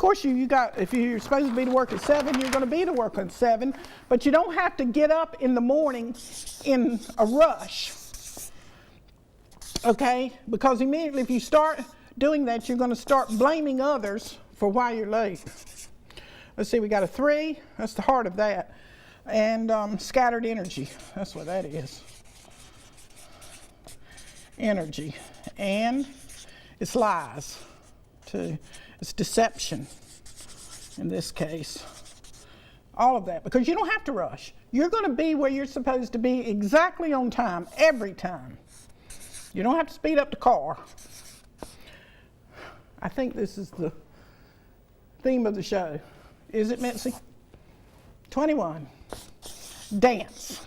course, if you're supposed to be to work at 7, you're going to be to work at 7, but you don't have to get up in the morning in a rush, okay? Because immediately if you start doing that, you're going to start blaming others for why you're late. Let's see, we got a 3, that's the heart of that, and scattered energy, that's what that is. Energy, and it's lies too. It's deception in this case. All of that, because you don't have to rush. You're going to be where you're supposed to be exactly on time, every time. You don't have to speed up the car. I think this is the theme of the show. Is it, Mitzi? 21. Dance.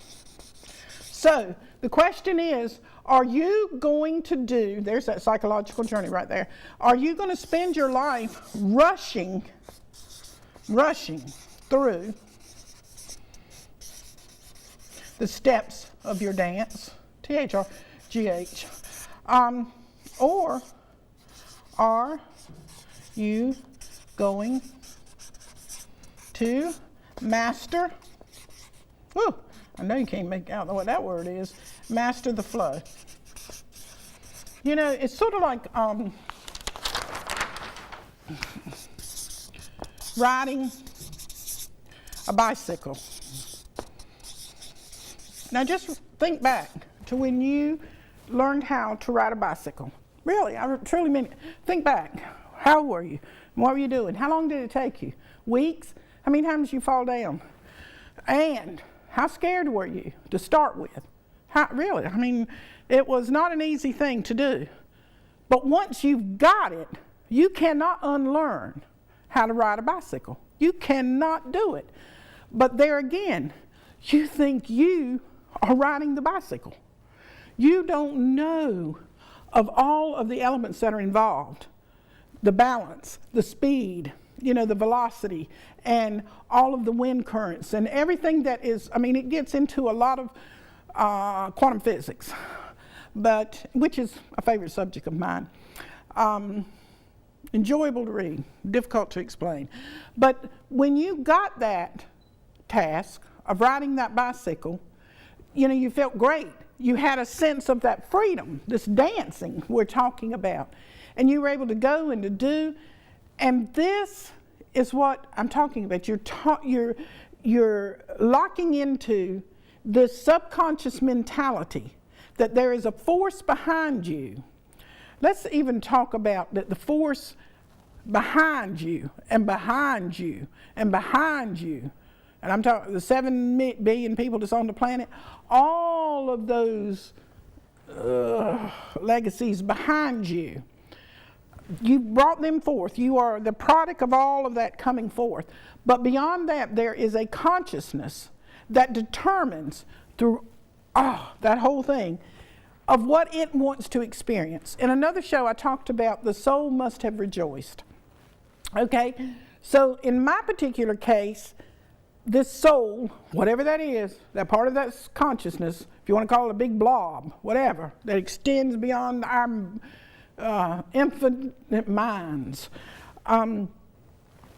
So, the question is, are you going to do, there's that psychological journey right there, are you going to spend your life rushing through the steps of your dance, T-H-R-G-H, or are you going to master, I know you can't make out what that word is, master the flow. You know, it's sort of like riding a bicycle. Now just think back to when you learned how to ride a bicycle. Really, I truly mean it. Think back. How were you? What were you doing? How long did it take you? Weeks? How many times did you fall down? And how scared were you to start with? Really, I mean, it was not an easy thing to do. But once you've got it, you cannot unlearn how to ride a bicycle. You cannot do it. But there again, you think you are riding the bicycle. You don't know of all of the elements that are involved. The balance, the speed, you know, the velocity, and all of the wind currents, and everything that is, I mean, it gets into a lot of quantum physics, which is a favorite subject of mine. Enjoyable to read, difficult to explain. But when you got that task of riding that bicycle, you know, you felt great. You had a sense of that freedom, this dancing we're talking about. And you were able to go and to do, and this is what I'm talking about. You're locking into this subconscious mentality that there is a force behind you. Let's even talk about that the force behind you and behind you and behind you. And I'm talking the 7 billion people that's on the planet, all of those legacies behind you. You brought them forth. You are the product of all of that coming forth. But beyond that, there is a consciousness that determines through that whole thing of what it wants to experience. In another show, I talked about the soul must have rejoiced. Okay? So in my particular case, this soul, whatever that is, that part of that consciousness, if you want to call it a big blob, whatever, that extends beyond our infinite minds,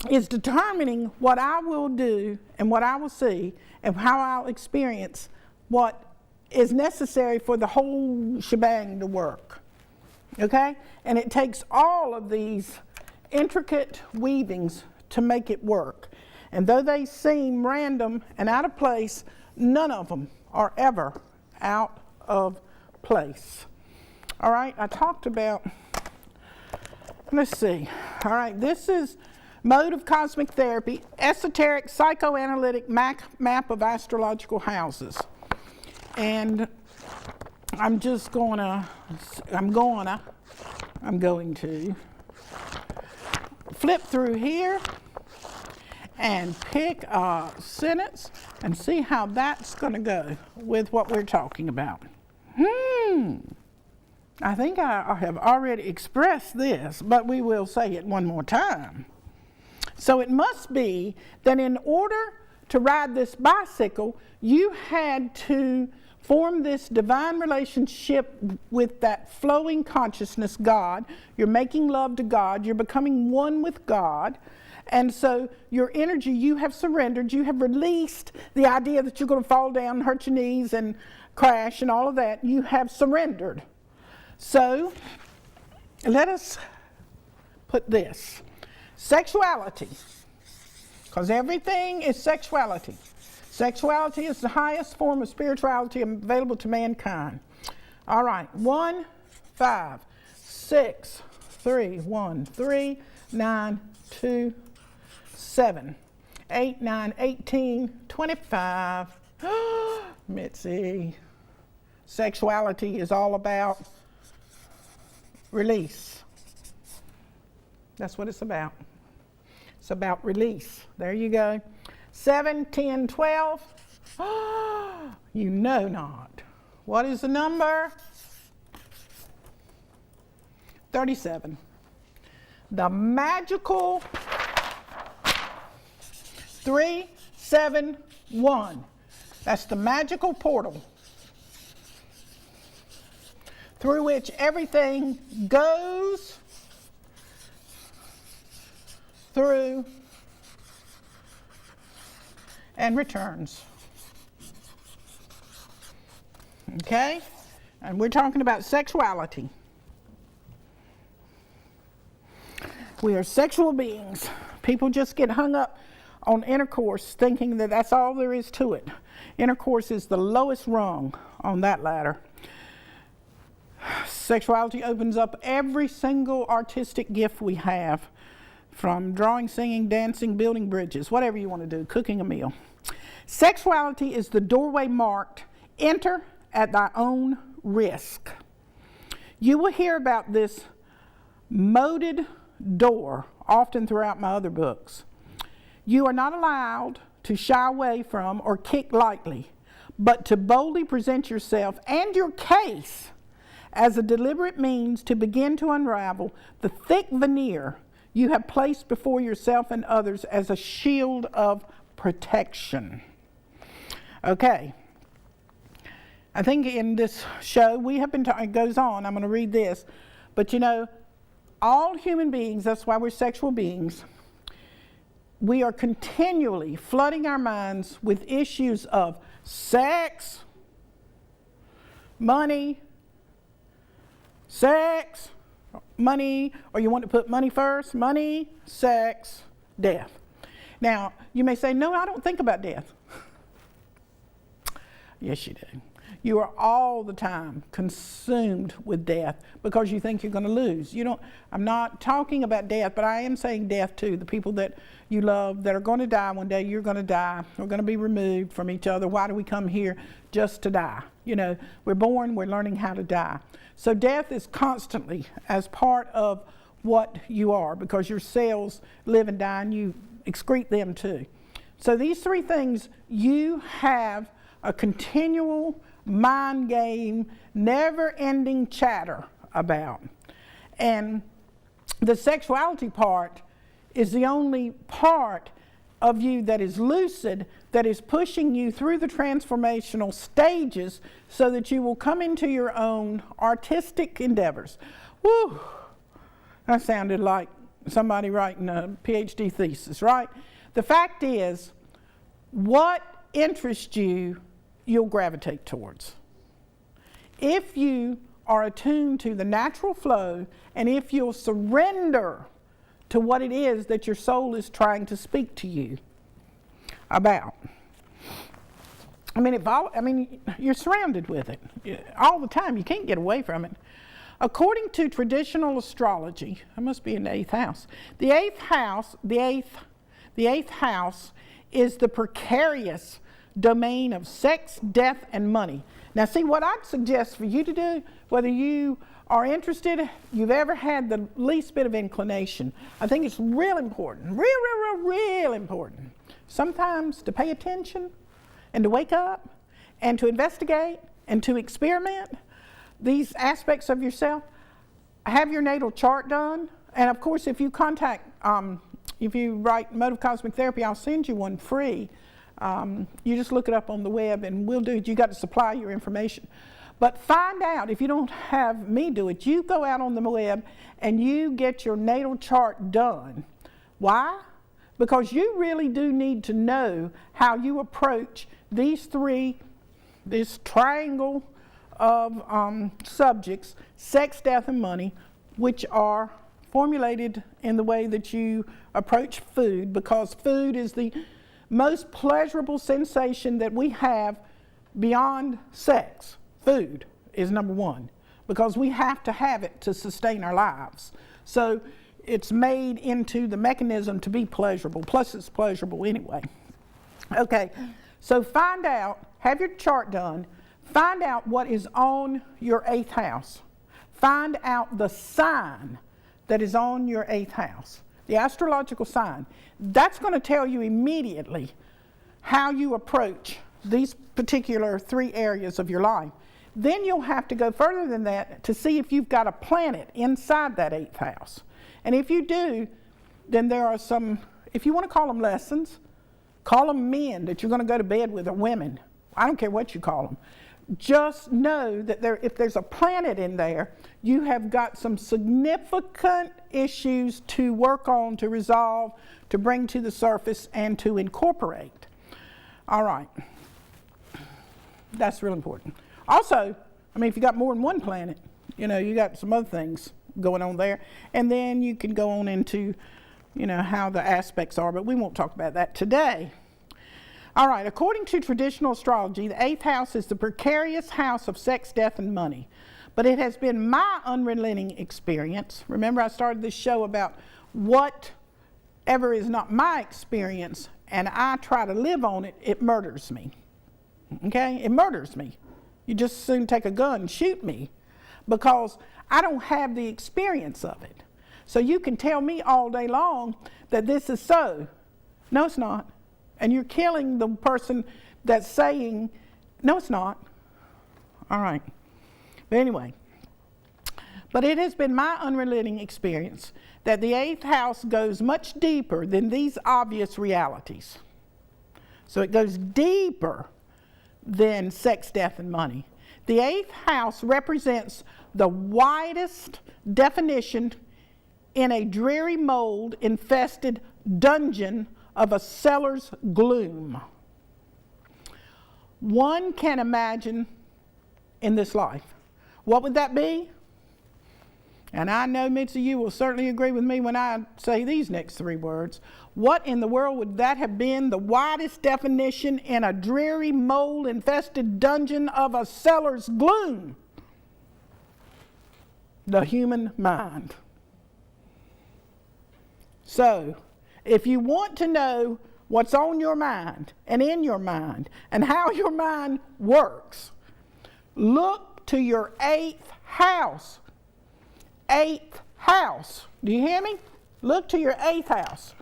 is determining what I will do and what I will see and how I'll experience what is necessary for the whole shebang to work. Okay? And it takes all of these intricate weavings to make it work. And though they seem random and out of place, none of them are ever out of place. All right, I talked about, let's see. All right, this is mode of cosmic therapy, esoteric psychoanalytic map of astrological houses. And I'm going to flip through here and pick a sentence and see how that's going to go with what we're talking about. I think I have already expressed this, but we will say it one more time. So it must be that in order to ride this bicycle, you had to form this divine relationship with that flowing consciousness, God. You're making love to God. You're becoming one with God. And so your energy, you have surrendered. You have released the idea that you're going to fall down, hurt your knees, and crash and all of that. You have surrendered. So let us put this. Sexuality. Because everything is sexuality. Sexuality is the highest form of spirituality available to mankind. All right. 1, 5, 6, 3, 1, 3, 9, 2, 7, 8, 9, 18, 25. Mitzi. Sexuality is all about release. That's what it's about. It's about release. There you go. 7, 10, 12. You know not. What is the number? 37. The magical 371. That's the magical portal through which everything goes through and returns. Okay? And we're talking about sexuality. We are sexual beings. People just get hung up on intercourse thinking that that's all there is to it. Intercourse is the lowest rung on that ladder. Sexuality opens up every single artistic gift we have, from drawing, singing, dancing, building bridges, whatever you want to do, cooking a meal. Sexuality is the doorway marked, enter at thy own risk. You will hear about this moated door often throughout my other books. You are not allowed to shy away from or kick lightly, but to boldly present yourself and your case as a deliberate means to begin to unravel the thick veneer you have placed before yourself and others as a shield of protection. Okay. I think in this show we have been talking, it goes on, I'm going to read this, but you know, all human beings, that's why we're sexual beings, we are continually flooding our minds with issues of sex, money, sex, money, or you want to put money first, money, sex, death. Now, you may say, no, I don't think about death. Yes, you do. You are all the time consumed with death because you think you're going to lose. I'm not talking about death, but I am saying death too. The people that you love that are going to die one day, you're going to die. We're going to be removed from each other. Why do we come here? Just to die. You know, we're born, we're learning how to die. So death is constantly as part of what you are because your cells live and die and you excrete them too. So these three things you have a continual mind game, never-ending chatter about. And the sexuality part is the only part of you that is lucid, that is pushing you through the transformational stages so that you will come into your own artistic endeavors. Woo! That sounded like somebody writing a PhD thesis, right? The fact is, what interests you, you'll gravitate towards. If you are attuned to the natural flow and if you'll surrender to what it is that your soul is trying to speak to you about. You're surrounded with it all the time. You can't get away from it. According to traditional astrology, I must be in the 8th house. The eighth house is the precarious domain of sex, death, and money. Now see, what I'd suggest for you to do, whether you are interested, you've ever had the least bit of inclination, I think it's real important, real important, sometimes to pay attention and to wake up and to investigate and to experiment these aspects of yourself. Have your natal chart done, and of course if you contact, if you write Motive Cosmic Therapy, I'll send you one free You just look it up on the web and we'll do it. You got to supply your information. But find out, if you don't have me do it, you go out on the web and you get your natal chart done. Why? Because you really do need to know how you approach these three, this triangle of subjects, sex, death, and money, which are formulated in the way that you approach food, because food is the most pleasurable sensation that we have beyond sex. Food is number one, because we have to have it to sustain our lives. So it's made into the mechanism to be pleasurable, plus it's pleasurable anyway. Okay, so find out, have your chart done, find out what is on your 8th house. Find out the sign that is on your 8th house, the astrological sign. That's going to tell you immediately how you approach these particular 3 areas of your life. Then you'll have to go further than that to see if you've got a planet inside that 8th house. And if you do, then there are some, if you want to call them lessons, call them men that you're going to go to bed with, or women. I don't care what you call them. Just know that if there's a planet in there, you have got some significant issues to work on, to resolve, to bring to the surface, and to incorporate. All right. That's real important. Also, I mean, if you got more than one planet, you know, you got some other things going on there. And then you can go on into, you know, how the aspects are, but we won't talk about that today. All right, according to traditional astrology, the 8th house is the precarious house of sex, death, and money. But it has been my unrelenting experience. Remember, I started this show about whatever is not my experience, and I try to live on it, it murders me. Okay? It murders me. You just soon take a gun and shoot me, because I don't have the experience of it. So you can tell me all day long that this is so. No, it's not. And you're killing the person that's saying, no, it's not. All right. But anyway, but it has been my unrelenting experience that the 8th house goes much deeper than these obvious realities. So it goes deeper than sex, death, and money. The 8th house represents the widest definition in a dreary mold-infested dungeon of a cellar's gloom one can imagine in this life. What would that be? And I know many of you will certainly agree with me when I say these next 3 words. What in the world would that have been? The widest definition in a dreary, mold-infested dungeon of a cellar's gloom. The human mind. So, if you want to know what's on your mind and in your mind and how your mind works, look to your 8th house. 8th house. Do you hear me? Look to your 8th house.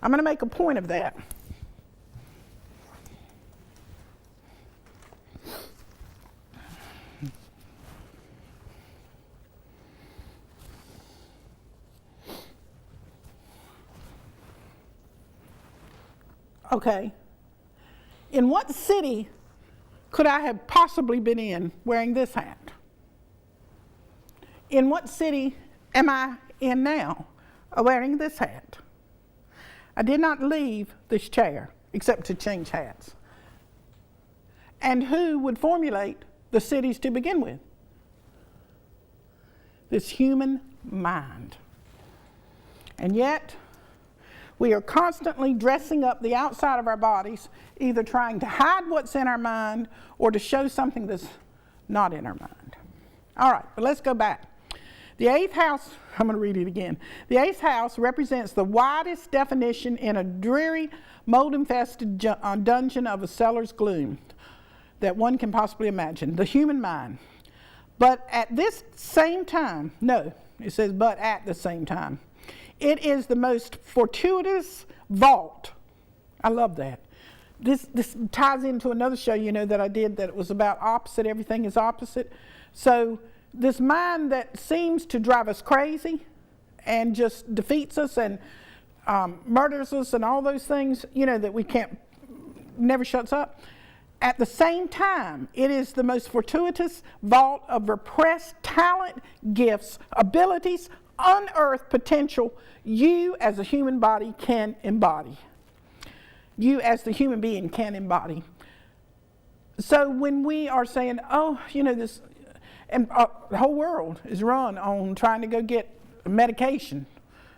I'm going to make a point of that. Okay. In what city could I have possibly been in wearing this hat? In what city am I in now wearing this hat? I did not leave this chair except to change hats. And who would formulate the cities to begin with? This human mind. And yet, we are constantly dressing up the outside of our bodies, either trying to hide what's in our mind or to show something that's not in our mind. All right, but let's go back. The 8th house, I'm going to read it again. The 8th house represents the widest definition in a dreary, mold-infested dungeon of a cellar's gloom that one can possibly imagine, the human mind. But at this same time, no, it says but at the same time, it is the most fortuitous vault. I love that. This ties into another show, you know, that I did that was about opposite, everything is opposite. So this mind that seems to drive us crazy and just defeats us and murders us and all those things, you know, that we can't never shuts up. At the same time, it is the most fortuitous vault of repressed talent, gifts, abilities, unearthed potential you as a human body can embody. You as the human being can embody. So when we are saying, oh, you know, this, and the whole world is run on trying to go get medication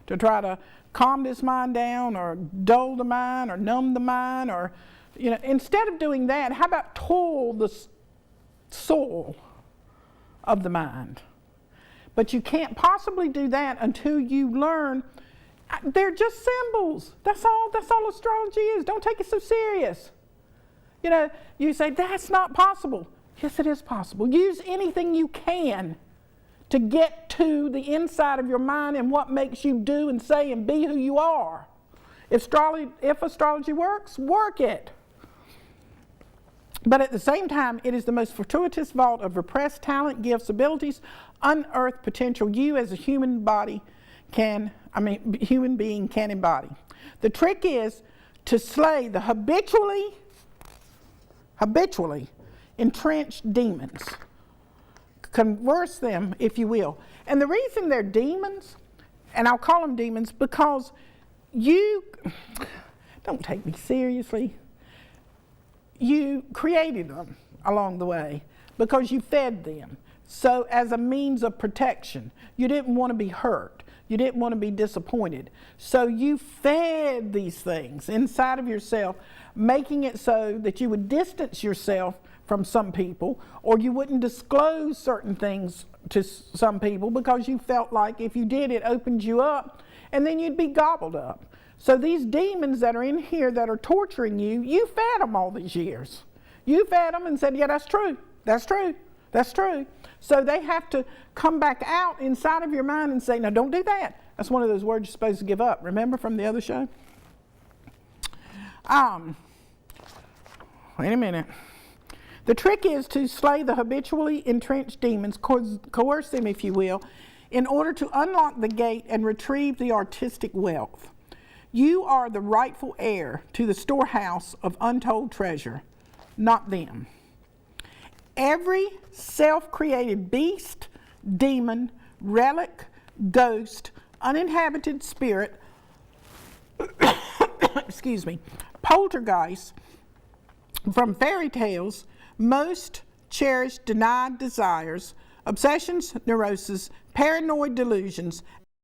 to try to calm this mind down or dull the mind or numb the mind, or, you know, instead of doing that, how about toil the soil of the mind? But you can't possibly do that until you learn they're just symbols. That's all astrology is. Don't take it so serious. You know, you say, that's not possible. Yes, it is possible. Use anything you can to get to the inside of your mind and what makes you do and say and be who you are. If astrology works, work it. But at the same time, it is the most fortuitous vault of repressed talent, gifts, abilities, unearthed potential you as a human being can embody. The trick is to slay the habitually entrenched demons. Converse them, if you will. And the reason they're demons, and I'll call them demons, because you, don't take me seriously, you created them along the way because you fed them. So as a means of protection, you didn't want to be hurt. You didn't want to be disappointed. So you fed these things inside of yourself, making it so that you would distance yourself from some people, or you wouldn't disclose certain things to some people because you felt like if you did, it opened you up, and then you'd be gobbled up. So these demons that are in here that are torturing you, you fed them all these years. You fed them and said, yeah, that's true, that's true, that's true. So they have to come back out inside of your mind and say, no, don't do that. That's one of those words you're supposed to give up. Remember from the other show? Wait a minute. The trick is to slay the habitually entrenched demons, coerce them, if you will, in order to unlock the gate and retrieve the artistic wealth. You are the rightful heir to the storehouse of untold treasure, not them. Every self-created beast, demon, relic, ghost, uninhabited spirit, excuse me, poltergeist from fairy tales, most cherished denied desires, obsessions, neuroses, paranoid delusions,